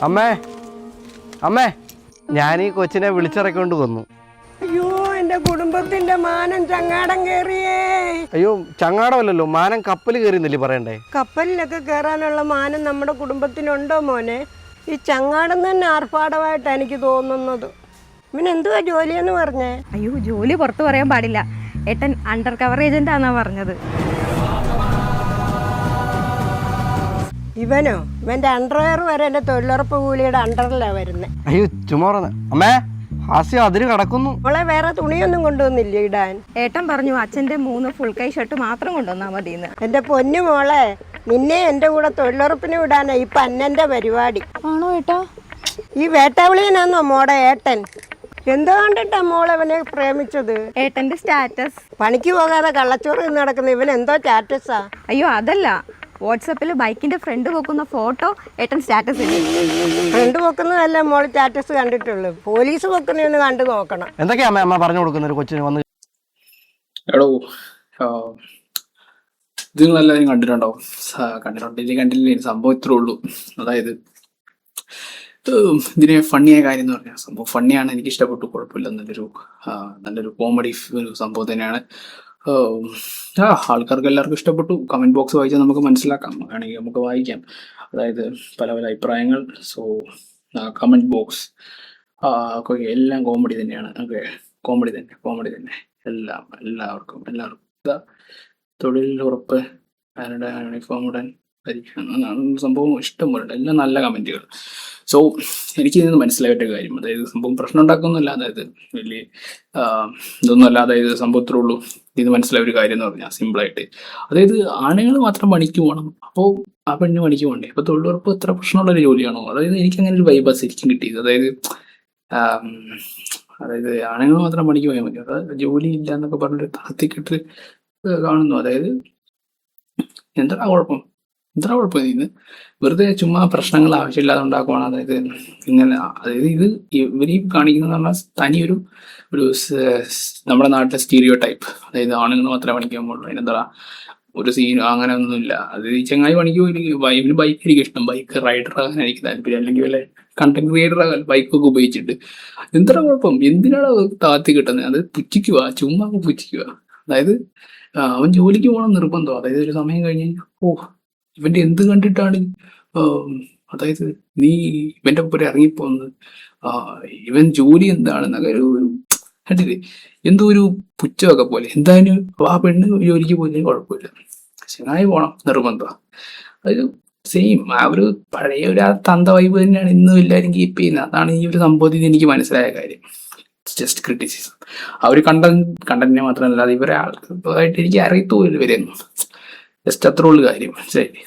അമ്മേ അമ്മേ ഞാൻ ഈ കൊച്ചിനെ വിളിച്ചിറക്കൊണ്ട് വന്നു. അയ്യോ, എന്റെ കുടുംബത്തിന്റെ മാനം ചങ്ങാടം കേറിയേ. അയ്യോ, ചങ്ങാടമല്ലല്ലോ, മാനം കപ്പൽ കയറിയെന്നല്ലേ പറയണ്ടേ? കപ്പലിലൊക്കെ കയറാനുള്ള മാനം നമ്മുടെ കുടുംബത്തിനുണ്ടോ മോനെ? ഈ ചങ്ങാടം തന്നെ ആർഭാടമായിട്ടാണ് എനിക്ക് തോന്നുന്നത്. ഇവന് എന്തുവാ ജോലിയെന്ന് പറഞ്ഞേ? അയ്യോ, ജോലി പുറത്ത് പറയാൻ പാടില്ല. ഏട്ടൻ അണ്ടർ കവർ ഏജന്റ് ആണെന്നാ പറഞ്ഞത്. ഇവനോ? ഇവന്റെ അണ്ടർവെയർ വരെ എന്റെ തൊഴിലുറപ്പ് കൂലിയുടെ അണ്ടറിലാണ് വരുന്നത്. അയ്യോ ചുമ്മാ പറഞ്ഞ അമ്മേ, ഹാസ്യം അതിന് കടക്കുന്നു. മോളെ വേറെ തുണിയൊന്നും കൊണ്ടുവന്നില്ലേ ഇടാൻ? ഏട്ടൻ പറഞ്ഞു അച്ഛൻ്റെ 3 ഫുൾ കൈ ഷർട്ട് മാത്രം കൊണ്ടുവന്നാൽ മതിയെന്ന്. എന്റെ പൊന്നു മോളെ, നിന്നെ എന്റെ കൂടെ തൊഴിലുറപ്പിന് വിടാനാ ഇപ്പൊ അന്നന്റെ പരിപാടി. ആണോ ഏട്ടാ? ഈ വേട്ടാവിളിയനാന്നോ മോടെ ഏട്ടൻ? എന്തോ കണ്ടിട്ടാ മോളവനെ പ്രേമിച്ചത്? ഏട്ടന്റെ സ്റ്റാറ്റസ്. പണിക്ക് പോകാതെ കള്ളച്ചോറ് നിന്ന് നടക്കുന്ന ഇവൻ എന്തോ സ്റ്റാറ്റസാ? അയ്യോ അതല്ല, വാട്സപ്പിൽ ബൈക്കിന്റെ ഫ്രണ്ട് വെക്കുന്ന ഫോട്ടോ ഏട്ടൻ സ്റ്റാറ്റസ് ഇല്ലേ. ഫ്രണ്ട് വെക്കുന്നതല്ല മോൾ സ്റ്റാറ്റസ് കണ്ടിട്ടുള്ളൂ, പോലീസ് വെക്കുന്നതെന്ന് കണ്ടു നോക്കണം. എന്തൊക്കെയാ അമ്മ അമ്മ പറഞ്ഞു കൊടുക്കുന്ന ഒരു കൊച്ചിന് വന്ന്? എടോ, ഇത് നിങ്ങളെല്ലാവരും കണ്ടിട്ടുണ്ടോ? കണ്ടില്ലേ? സംഭവം ഇത്രേ ഉള്ളൂ. അതായത് ഇതിനെ ഫണ്ണിയായ കാര്യം എന്ന് പറഞ്ഞാൽ സംഭവം ഫണ്ണിയാണ്, എനിക്ക് ഇഷ്ടപ്പെട്ടു, കുഴപ്പമില്ല. നല്ലൊരു കോമഡി ഒരു സംഭവം തന്നെയാണ്. ആൾക്കാർക്ക് എല്ലാവർക്കും ഇഷ്ടപ്പെട്ടു. കമൻറ്റ് ബോക്സ് വായിച്ചാൽ നമുക്ക് മനസ്സിലാക്കാം, വേണമെങ്കിൽ നമുക്ക് വായിക്കാം. അതായത് പല പല അഭിപ്രായങ്ങൾ. സോ കമൻറ്റ് ബോക്സ് എല്ലാം കോമഡി തന്നെയാണ്. ഓക്കെ, കോമഡി തന്നെ എല്ലാവർക്കും ഇതാ തൊഴിലുറപ്പ്, അവരുടെ യൂണിഫോം ഉടൻ സംഭവം ഇഷ്ടം പോലെ എല്ലാം നല്ല കമൻറ്റുകൾ. സോ എനിക്ക് ഇതിന് മനസ്സിലായ കാര്യം, അതായത് സംഭവം പ്രശ്നം ഉണ്ടാക്കുന്നല്ല, അതായത് വലിയ ഇതൊന്നും അല്ല. അതായത് സംഭവത്തിലേ ഉള്ളൂ. ഇത് മനസ്സിലായ ഒരു കാര്യം എന്ന് പറഞ്ഞാൽ സിമ്പിളായിട്ട്, അതായത് ആണുങ്ങൾ മാത്രം പണിക്ക് പോകണം, അപ്പോൾ ആ പെണ്ണ് പണിക്ക് പോകണ്ടേ? അപ്പോൾ തൊഴിലുറപ്പ് എത്ര പ്രശ്നമുള്ളൊരു ജോലിയാണോ? അതായത് എനിക്ക് അങ്ങനെ ഒരു വൈബാ ശരിക്കും കിട്ടിയത്. അതായത് ആണുങ്ങൾ മാത്രം പണിക്ക് പോയാൽ മതി, അതായത് ജോലി ഇല്ല എന്നൊക്കെ പറഞ്ഞിട്ട് താത്തിക്കിട്ട് കാണുന്നു. അതായത് എന്താ കുഴപ്പം ഇന്ന് വെറുതെ ചുമ്മാ പ്രശ്നങ്ങൾ ആവശ്യമില്ലാതെ ഉണ്ടാക്കുവാണ്. അതായത് ഇത് ഇവരീ കാണിക്കുന്നത് പറഞ്ഞാൽ തനിയൊരു നമ്മുടെ നാട്ടിലെ സ്റ്റീരിയോ ടൈപ്പ്. അതായത് ആണുങ്ങൾ മാത്രമേ പണിക്കാൻ പോകുള്ളൂ, അതിനെന്താ ഒരു സീനും അങ്ങനെ ഒന്നുമില്ല. അത് ഈ ചങ്ങായി പണിക്ക് പോയി ഇവന് ബൈക്ക് എനിക്ക് ഇഷ്ടം, ബൈക്ക് റൈഡർ ആകാൻ എനിക്ക് താല്പര്യം, അല്ലെങ്കിൽ വല്ല കണ്ടന്റ് ക്രിയേറ്റർ ആകാൻ ബൈക്കൊക്കെ ഉപയോഗിച്ചിട്ട്. എന്താ കുഴപ്പം? എന്തിനാണ് താത്തി കിട്ടുന്നത്? അത് പുച്ഛിക്കുക, ചുമ്മാ പുച്ഛിക്കുക. അതായത് അവൻ ജോലിക്ക് പോകണം നിർബന്ധം. അതായത് ഒരു സമയം കഴിഞ്ഞ് ഇവന്റെ എന്ത് കണ്ടിട്ടാണ്, അതായത് നീ ഇവന്റെ ഒപ്പം ഇറങ്ങിപ്പോകുന്നത്, ഇവൻ ജോലി എന്താണെന്നൊക്കെ ഒരു കണ്ടില്ലേ, എന്തോ ഒരു പുച്ഛമൊക്കെ പോലെ. എന്തായാലും ആ പെണ്ണ് ജോലിക്ക് പോയില്ലെങ്കിൽ കുഴപ്പമില്ല, ശനായി പോകണം നിർബന്ധം. അതായത് സെയിം ആ ഒരു പഴയ ഒരു തന്ത വൈബ് തന്നെയാണ് ഇന്നും എല്ലാവരും കീപ്പ് ചെയ്യുന്നത്. അതാണ് ഈ ഒരു സംഭവത്തിൽ എനിക്ക് മനസ്സിലായ കാര്യം. Just criticism. ആ ഒരു കണ്ടന്റിനെ മാത്രമല്ല, അത് ഇവരെ ആൾക്കാരായിട്ട് എനിക്ക് അറിയത്തോലും ഇവരെയൊന്നും. ജസ്റ്റ് അത്ര ഉള്ള കാര്യം, മനസ്സിലായില്ലേ?